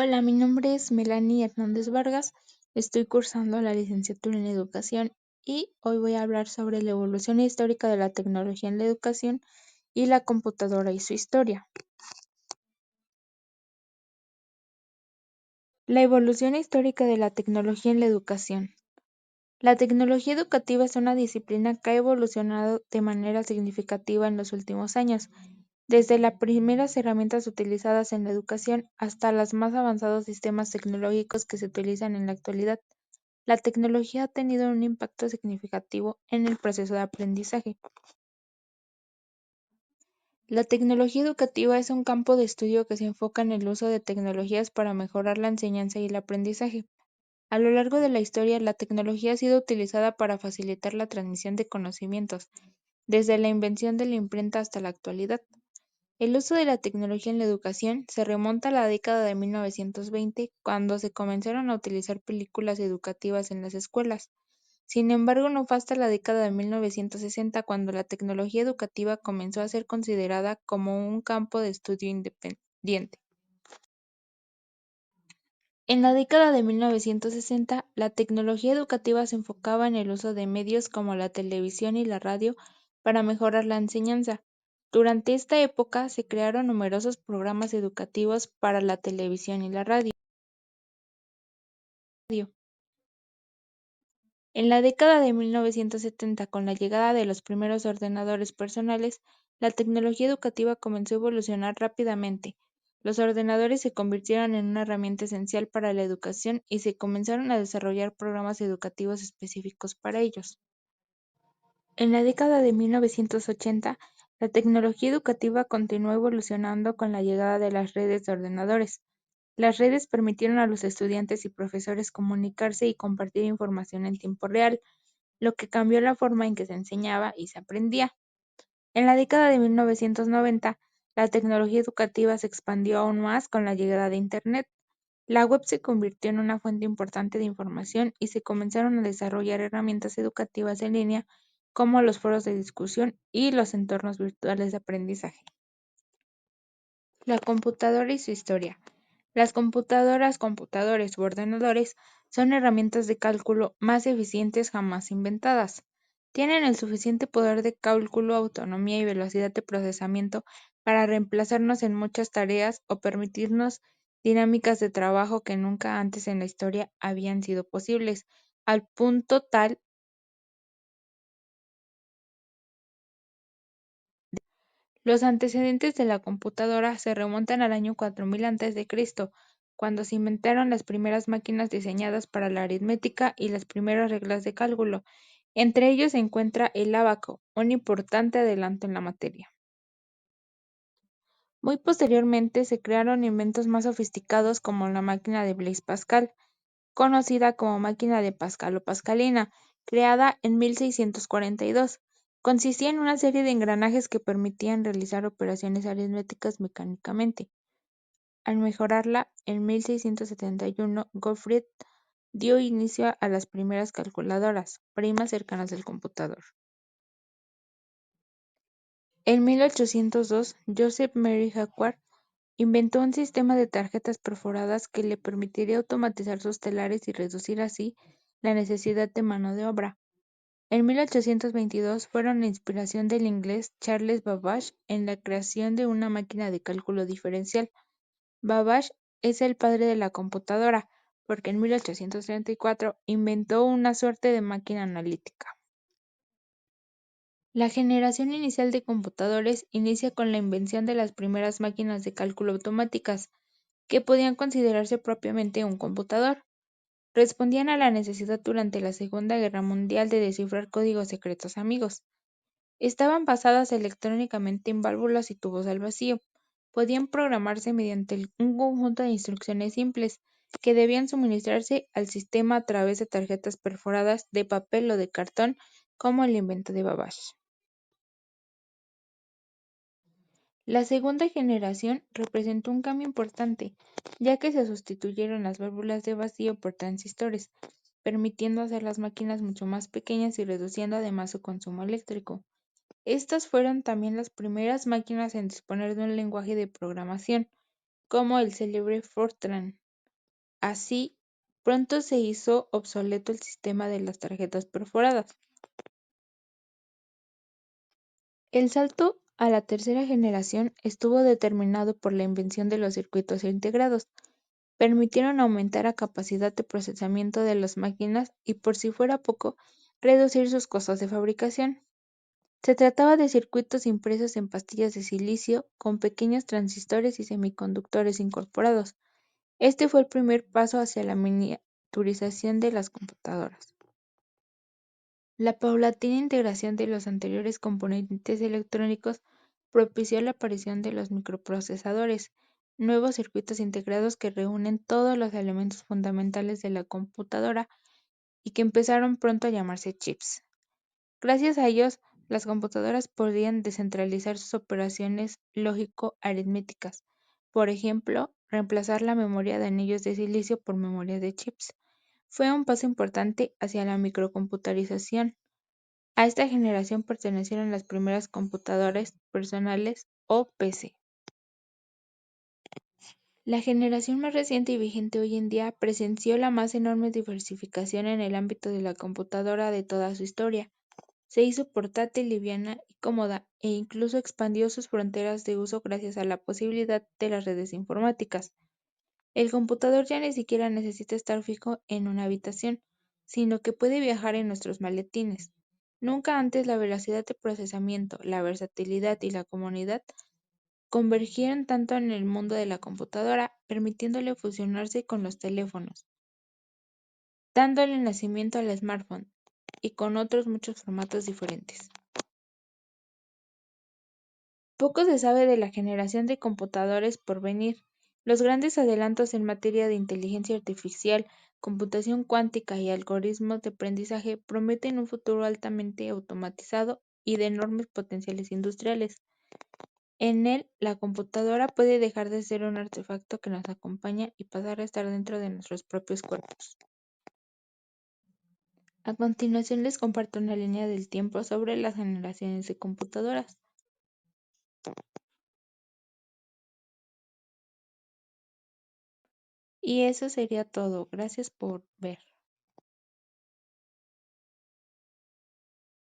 Hola, mi nombre es Melanie Hernández Vargas, estoy cursando la licenciatura en Educación y hoy voy a hablar sobre la evolución histórica de la tecnología en la educación y la computadora y su historia. La evolución histórica de la tecnología en la educación. La tecnología educativa es una disciplina que ha evolucionado de manera significativa en los últimos años, desde las primeras herramientas utilizadas en la educación hasta los más avanzados sistemas tecnológicos que se utilizan en la actualidad. La tecnología ha tenido un impacto significativo en el proceso de aprendizaje. La tecnología educativa es un campo de estudio que se enfoca en el uso de tecnologías para mejorar la enseñanza y el aprendizaje. A lo largo de la historia, la tecnología ha sido utilizada para facilitar la transmisión de conocimientos, desde la invención de la imprenta hasta la actualidad. El uso de la tecnología en la educación se remonta a la década de 1920, cuando se comenzaron a utilizar películas educativas en las escuelas. Sin embargo, no fue hasta la década de 1960 cuando la tecnología educativa comenzó a ser considerada como un campo de estudio independiente. En la década de 1960, la tecnología educativa se enfocaba en el uso de medios como la televisión y la radio para mejorar la enseñanza. Durante esta época se crearon numerosos programas educativos para la televisión y la radio. En la década de 1970, con la llegada de los primeros ordenadores personales, la tecnología educativa comenzó a evolucionar rápidamente. Los ordenadores se convirtieron en una herramienta esencial para la educación y se comenzaron a desarrollar programas educativos específicos para ellos. En la década de 1980, la tecnología educativa continuó evolucionando con la llegada de las redes de ordenadores. Las redes permitieron a los estudiantes y profesores comunicarse y compartir información en tiempo real, lo que cambió la forma en que se enseñaba y se aprendía. En la década de 1990, la tecnología educativa se expandió aún más con la llegada de Internet. La web se convirtió en una fuente importante de información y se comenzaron a desarrollar herramientas educativas en línea como los foros de discusión y los entornos virtuales de aprendizaje. La computadora y su historia. Las computadoras, computadores u ordenadores son herramientas de cálculo más eficientes jamás inventadas. Tienen el suficiente poder de cálculo, autonomía y velocidad de procesamiento para reemplazarnos en muchas tareas o permitirnos dinámicas de trabajo que nunca antes en la historia habían sido posibles, al punto tal. Los antecedentes de la computadora se remontan al año 4000 a.C., cuando se inventaron las primeras máquinas diseñadas para la aritmética y las primeras reglas de cálculo. Entre ellos se encuentra el ábaco, un importante adelanto en la materia. Muy posteriormente se crearon inventos más sofisticados como la máquina de Blaise Pascal, conocida como máquina de Pascal o Pascalina, creada en 1642. Consistía en una serie de engranajes que permitían realizar operaciones aritméticas mecánicamente. Al mejorarla, en 1671, Gottfried dio inicio a las primeras calculadoras, primas cercanas al computador. En 1802, Joseph Mary Hawker inventó un sistema de tarjetas perforadas que le permitiría automatizar sus telares y reducir así la necesidad de mano de obra. En 1822 fueron la inspiración del inglés Charles Babbage en la creación de una máquina de cálculo diferencial. Babbage es el padre de la computadora, porque en 1834 inventó una suerte de máquina analítica. La generación inicial de computadores inicia con la invención de las primeras máquinas de cálculo automáticas, que podían considerarse propiamente un computador. Respondían a la necesidad durante la Segunda Guerra Mundial de descifrar códigos secretos amigos. Estaban basadas electrónicamente en válvulas y tubos al vacío. Podían programarse mediante un conjunto de instrucciones simples que debían suministrarse al sistema a través de tarjetas perforadas de papel o de cartón, como el invento de Babbage. La segunda generación representó un cambio importante, ya que se sustituyeron las válvulas de vacío por transistores, permitiendo hacer las máquinas mucho más pequeñas y reduciendo además su consumo eléctrico. Estas fueron también las primeras máquinas en disponer de un lenguaje de programación, como el célebre Fortran. Así, pronto se hizo obsoleto el sistema de las tarjetas perforadas. El salto a la tercera generación estuvo determinado por la invención de los circuitos integrados. Permitieron aumentar la capacidad de procesamiento de las máquinas y, por si fuera poco, reducir sus costos de fabricación. Se trataba de circuitos impresos en pastillas de silicio con pequeños transistores y semiconductores incorporados. Este fue el primer paso hacia la miniaturización de las computadoras. La paulatina integración de los anteriores componentes electrónicos propició la aparición de los microprocesadores, nuevos circuitos integrados que reúnen todos los elementos fundamentales de la computadora y que empezaron pronto a llamarse chips. Gracias a ellos, las computadoras podían descentralizar sus operaciones lógico-aritméticas, por ejemplo, reemplazar la memoria de anillos de silicio por memoria de chips. Fue un paso importante hacia la microcomputarización. A esta generación pertenecieron las primeras computadoras personales o PC. La generación más reciente y vigente hoy en día presenció la más enorme diversificación en el ámbito de la computadora de toda su historia. Se hizo portátil, liviana y cómoda, e incluso expandió sus fronteras de uso gracias a la posibilidad de las redes informáticas. El computador ya ni siquiera necesita estar fijo en una habitación, sino que puede viajar en nuestros maletines. Nunca antes la velocidad de procesamiento, la versatilidad y la comodidad convergieron tanto en el mundo de la computadora, permitiéndole fusionarse con los teléfonos, dándole nacimiento al smartphone y con otros muchos formatos diferentes. Poco se sabe de la generación de computadores por venir. Los grandes adelantos en materia de inteligencia artificial, computación cuántica y algoritmos de aprendizaje prometen un futuro altamente automatizado y de enormes potenciales industriales. En él, la computadora puede dejar de ser un artefacto que nos acompaña y pasar a estar dentro de nuestros propios cuerpos. A continuación les comparto una línea del tiempo sobre las generaciones de computadoras. Y eso sería todo. Gracias por ver.